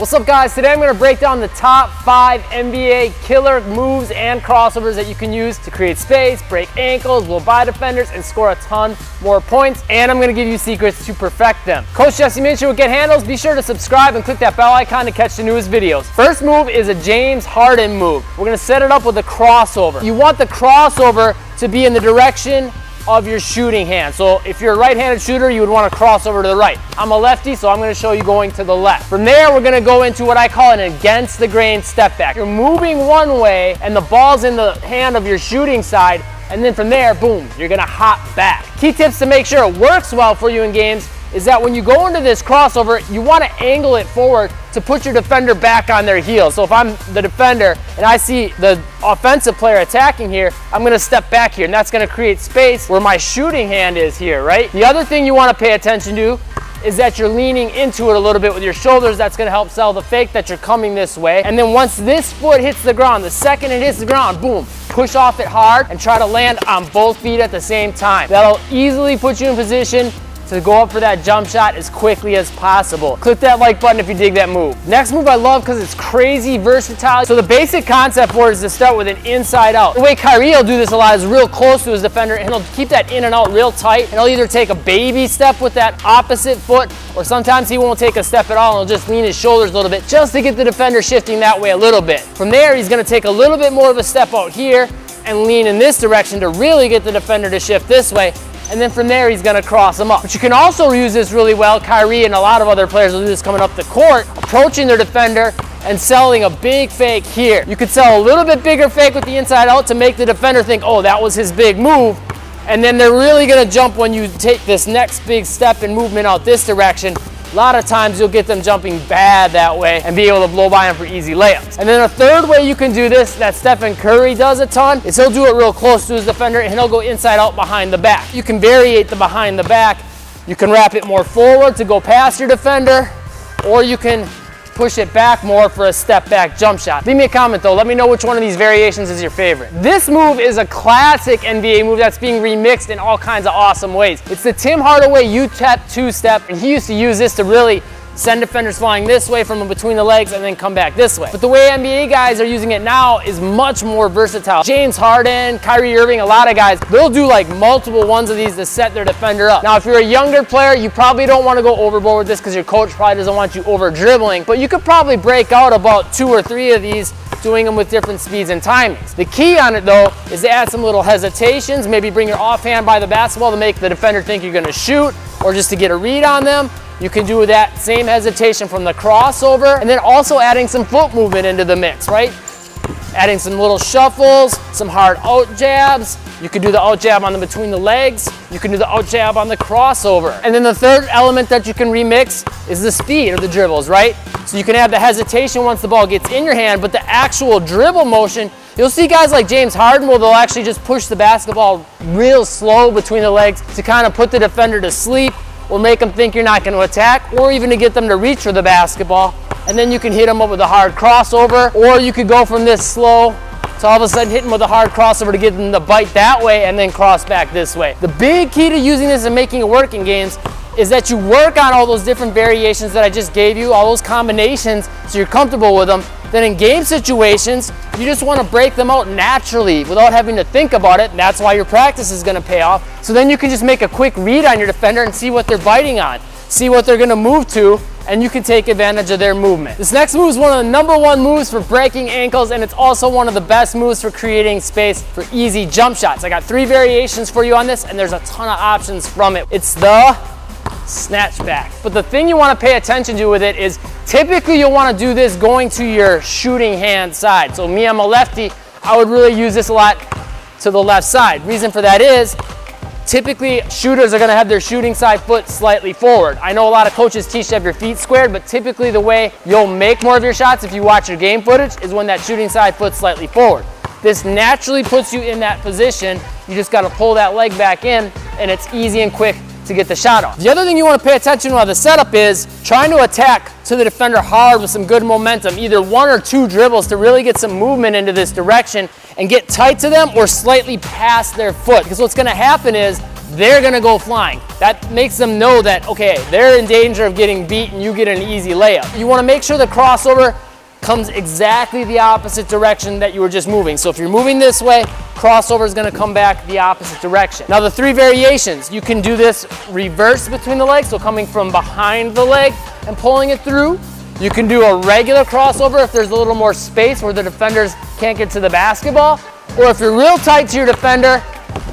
What's up guys, today I'm going to break down the top 5 NBA killer moves and crossovers that you can use to create space, break ankles, blow by defenders, and score a ton more points. And I'm going to give you secrets to perfect them. Coach Jesse Minshew with Get Handles. Be sure to subscribe and click that bell icon to catch the newest videos. First move is a James Harden move. We're going to set it up with a crossover. You want the crossover to be in the direction of your shooting hand. So if you're a right-handed shooter, you would want to cross over to the right. I'm a lefty, so I'm going to show you going to the left. From there, we're going to go into what I call an against the grain step back. You're moving one way and the ball's in the hand of your shooting side, and then from there, boom, you're going to hop back. Key tips to make sure it works well for you in games is that when you go into this crossover, you want to angle it forward to put your defender back on their heels. So if I'm the defender and I see the offensive player attacking here, I'm going to step back here, and that's going to create space where my shooting hand is here, right? The other thing you want to pay attention to is that you're leaning into it a little bit with your shoulders. That's going to help sell the fake that you're coming this way. And then once this foot hits the ground, the second it hits the ground, boom, push off it hard and try to land on both feet at the same time. That'll easily put you in position to go up for that jump shot as quickly as possible. Click that like button if you dig that move. Next move I love because it's crazy versatile. So the basic concept for it is to start with an inside out. The way Kyrie will do this a lot is real close to his defender, and he'll keep that in and out real tight, and he'll either take a baby step with that opposite foot, or sometimes he won't take a step at all and he'll just lean his shoulders a little bit just to get the defender shifting that way a little bit. From there, he's going to take a little bit more of a step out here and lean in this direction to really get the defender to shift this way. And then from there, he's going to cross them up. But you can also use this really well. Kyrie and a lot of other players will do this coming up the court, approaching their defender and selling a big fake here. You could sell a little bit bigger fake with the inside out to make the defender think, oh, that was his big move. And then they're really going to jump when you take this next big step and movement out this direction. A lot of times you'll get them jumping bad that way and be able to blow by them for easy layups. And then a third way you can do this that Stephen Curry does a ton is he'll do it real close to his defender and he'll go inside out behind the back. You can variate the behind the back. You can wrap it more forward to go past your defender, or you can push it back more for a step back jump shot. Leave me a comment though, let me know which one of these variations is your favorite. This move is a classic NBA move that's being remixed in all kinds of awesome ways. It's the Tim Hardaway U-Tap two-step, and he used to use this to really send defenders flying this way from between the legs and then come back this way. But the way NBA guys are using it now is much more versatile. James Harden, Kyrie Irving, a lot of guys, they'll do like multiple ones of these to set their defender up. Now, if you're a younger player, you probably don't want to go overboard with this because your coach probably doesn't want you over dribbling, but you could probably break out about 2 or 3 of these doing them with different speeds and timings. The key on it though is to add some little hesitations, maybe bring your offhand by the basketball to make the defender think you're going to shoot, or just to get a read on them. You can do that same hesitation from the crossover, and then also adding some foot movement into the mix, right? Adding some little shuffles, some hard out jabs. You could do the out jab on the between the legs. You can do the out jab on the crossover. And then the third element that you can remix is the speed of the dribbles, right? So you can have the hesitation once the ball gets in your hand, but the actual dribble motion, you'll see guys like James Harden where they'll actually just push the basketball real slow between the legs to kind of put the defender to sleep, or make them think you're not going to attack, or even to get them to reach for the basketball. And then you can hit them up with a hard crossover, or you could go from this slow to all of a sudden hit them with a hard crossover to get them to bite that way and then cross back this way. The big key to using this and making it work in games is that you work on all those different variations that I just gave you, all those combinations, so you're comfortable with them. Then in game situations, you just want to break them out naturally without having to think about it, and that's why your practice is going to pay off. So then you can just make a quick read on your defender and see what they're biting on, see what they're going to move to, and you can take advantage of their movement. This next move is one of the #1 moves for breaking ankles, and it's also one of the best moves for creating space for easy jump shots. I got 3 variations for you on this, and there's a ton of options from it. It's the snatch back. But the thing you want to pay attention to with it is typically you'll want to do this going to your shooting hand side. So me, I'm a lefty, I would really use this a lot to the left side. Reason for that is typically shooters are going to have their shooting side foot slightly forward. I know a lot of coaches teach to have your feet squared, but typically the way you'll make more of your shots if you watch your game footage is when that shooting side foot's slightly forward. This naturally puts you in that position. You just got to pull that leg back in, and it's easy and quick to get the shot off. The other thing you want to pay attention to on the setup is trying to attack to the defender hard with some good momentum, either 1 or 2 dribbles to really get some movement into this direction and get tight to them or slightly past their foot. Because what's going to happen is they're gonna go flying. That makes them know that, okay, they're in danger of getting beat and you get an easy layup. You wanna make sure the crossover comes exactly the opposite direction that you were just moving. So if you're moving this way, crossover is gonna come back the opposite direction. Now the 3 variations, you can do this reverse between the legs, so coming from behind the leg and pulling it through. You can do a regular crossover if there's a little more space where the defenders can't get to the basketball. Or if you're real tight to your defender,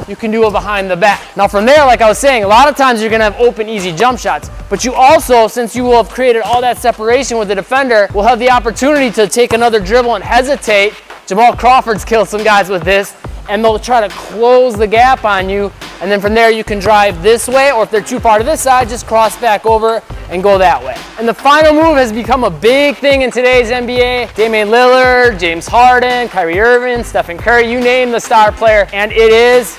you can do it behind the back. Now from there, like I was saying, a lot of times you're gonna have open, easy jump shots, but you also, since you will have created all that separation with the defender, will have the opportunity to take another dribble and hesitate. Jamal Crawford's killed some guys with this, and they'll try to close the gap on you, and then from there you can drive this way, or if they're too far to this side, just cross back over and go that way. And the final move has become a big thing in today's NBA. Damian Lillard, James Harden, Kyrie Irving, Stephen Curry, you name the star player, and it is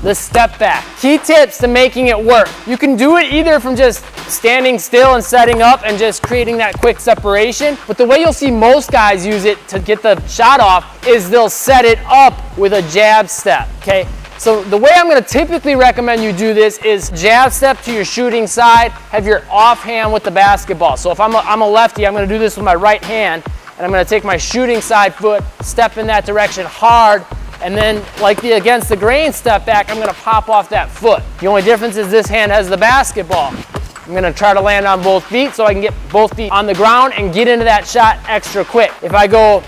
the step back. Key tips to making it work. You can do it either from just standing still and setting up and just creating that quick separation, but the way you'll see most guys use it to get the shot off is they'll set it up with a jab step, okay? So the way I'm gonna typically recommend you do this is jab step to your shooting side, have your offhand with the basketball. So if I'm a lefty, I'm gonna do this with my right hand, and I'm gonna take my shooting side foot, step in that direction hard, and then like the against the grain step back, I'm gonna pop off that foot. The only difference is this hand has the basketball. I'm gonna try to land on both feet so I can get both feet on the ground and get into that shot extra quick. If I go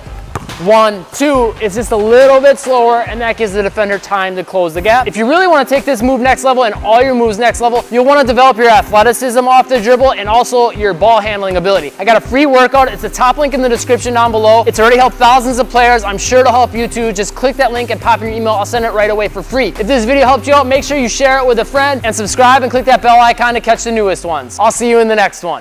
1, 2, it's just a little bit slower, and that gives the defender time to close the gap. If you really want to take this move next level and all your moves next level, you'll want to develop your athleticism off the dribble and also your ball handling ability. I got a free workout. It's the top link in the description down below. It's already helped thousands of players. I'm sure it'll help you too. Just click that link and pop in your email. I'll send it right away for free. If this video helped you out, make sure you share it with a friend and subscribe and click that bell icon to catch the newest ones. I'll see you in the next one.